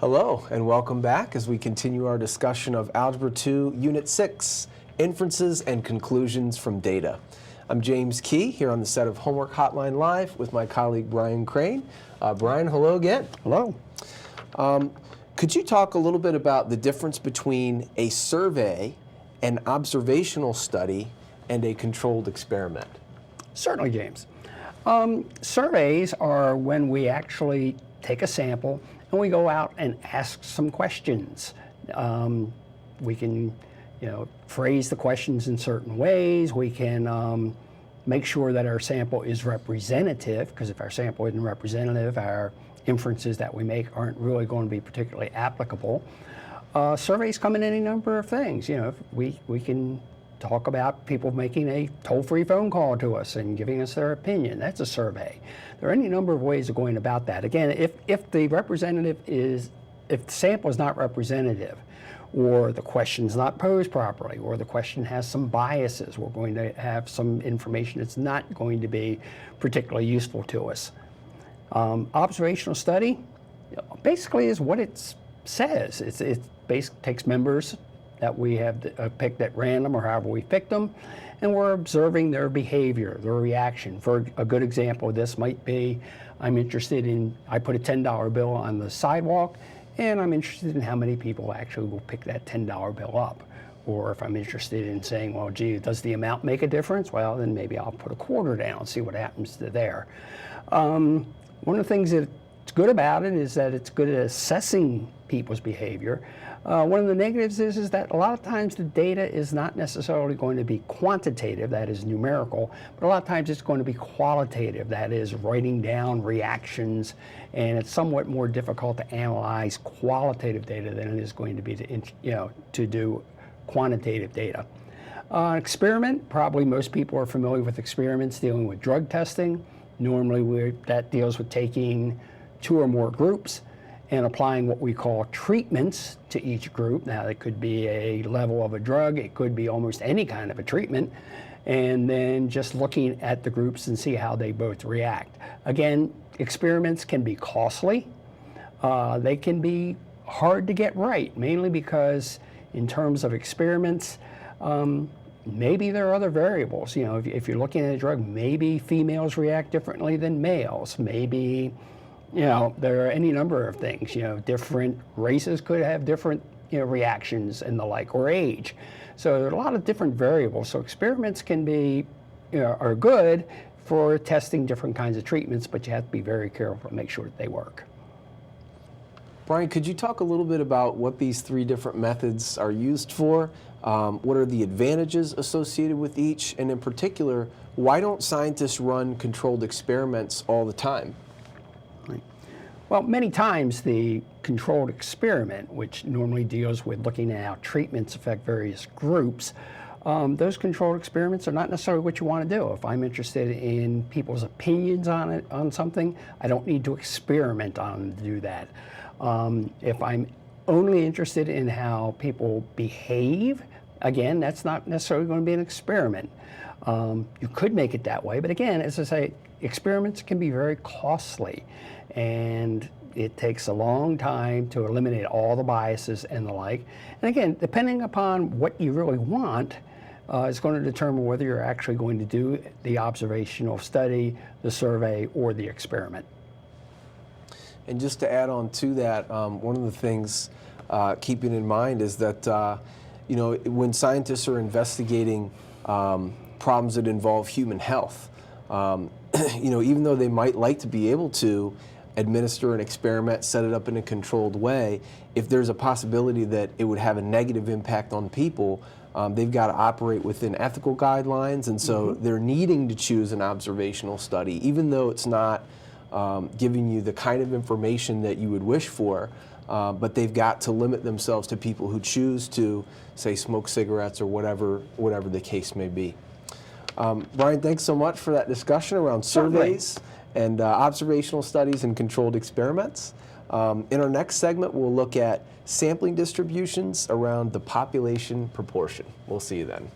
Hello, and welcome back as we continue our discussion of Algebra 2, Unit 6, Inferences and Conclusions from Data. I'm James Key, here on the set of Homework Hotline Live with my colleague Brian Crane. Brian, hello again. Hello. Could you talk a little bit about the difference between a survey, an observational study, and a controlled experiment? Certainly, James. Surveys are when we actually take a sample and we go out and ask some questions. We can, phrase the questions in certain ways. We can make sure that our sample is representative, because if our sample isn't representative, our inferences that we make aren't really going to be particularly applicable. Surveys come in any number of things. We can talk about people making a toll-free phone call to us and giving us their opinion. That's a survey. There are any number of ways of going about that. Again, if the sample is not representative, or the question's not posed properly, or the question has some biases, we're going to have some information that's not going to be particularly useful to us. Observational study basically is what it says. It basically takes members that we have picked at random or however we picked them, and we're observing their behavior, their reaction. For a good example of this might be, I put a $10 bill on the sidewalk, and I'm interested in how many people actually will pick that $10 bill up. Or if I'm interested in saying, well, gee, does the amount make a difference? Well, then maybe I'll put a quarter down and see what happens to there. One of the things that's good about it is that it's good at assessing people's behavior. One of the negatives is that a lot of times the data is not necessarily going to be quantitative, that is numerical, but a lot of times it's going to be qualitative, that is writing down reactions, and it's somewhat more difficult to analyze qualitative data than it is going to be to do quantitative data. Experiment, probably most people are familiar with experiments dealing with drug testing. Normally that deals with taking 2 or more groups and applying what we call treatments to each group. Now, it could be a level of a drug, it could be almost any kind of a treatment, and then just looking at the groups and see how they both react. Again, experiments can be costly. They can be hard to get right, mainly because in terms of experiments, maybe there are other variables. If you're looking at a drug, maybe females react differently than males. Maybe there are any number of things. Different races could have different, reactions and the like, or age. So there are a lot of different variables. So experiments can be, are good for testing different kinds of treatments, but you have to be very careful to make sure that they work. Brian, could you talk a little bit about what these 3 different methods are used for? What are the advantages associated with each? And in particular, why don't scientists run controlled experiments all the time? Well, many times the controlled experiment, which normally deals with looking at how treatments affect various groups, those controlled experiments are not necessarily what you want to do. If I'm interested in people's opinions on something, I don't need to experiment on them to do that. If I'm only interested in how people behave, again, that's not necessarily going to be an experiment. You could make it that way, but again, as I say, experiments can be very costly, and it takes a long time to eliminate all the biases and the like. And again, depending upon what you really want, is going to determine whether you're actually going to do the observational study, the survey, or the experiment. And just to add on to that, one of the things keeping in mind is that when scientists are investigating problems that involve human health, even though they might like to be able to administer an experiment, set it up in a controlled way, if there's a possibility that it would have a negative impact on people, they've got to operate within ethical guidelines, and so they're needing to choose an observational study, even though it's not giving you the kind of information that you would wish for, but they've got to limit themselves to people who choose to, say, smoke cigarettes or whatever the case may be. Brian, thanks so much for that discussion around surveys and observational studies and controlled experiments. In our next segment, we'll look at sampling distributions around the population proportion. We'll see you then.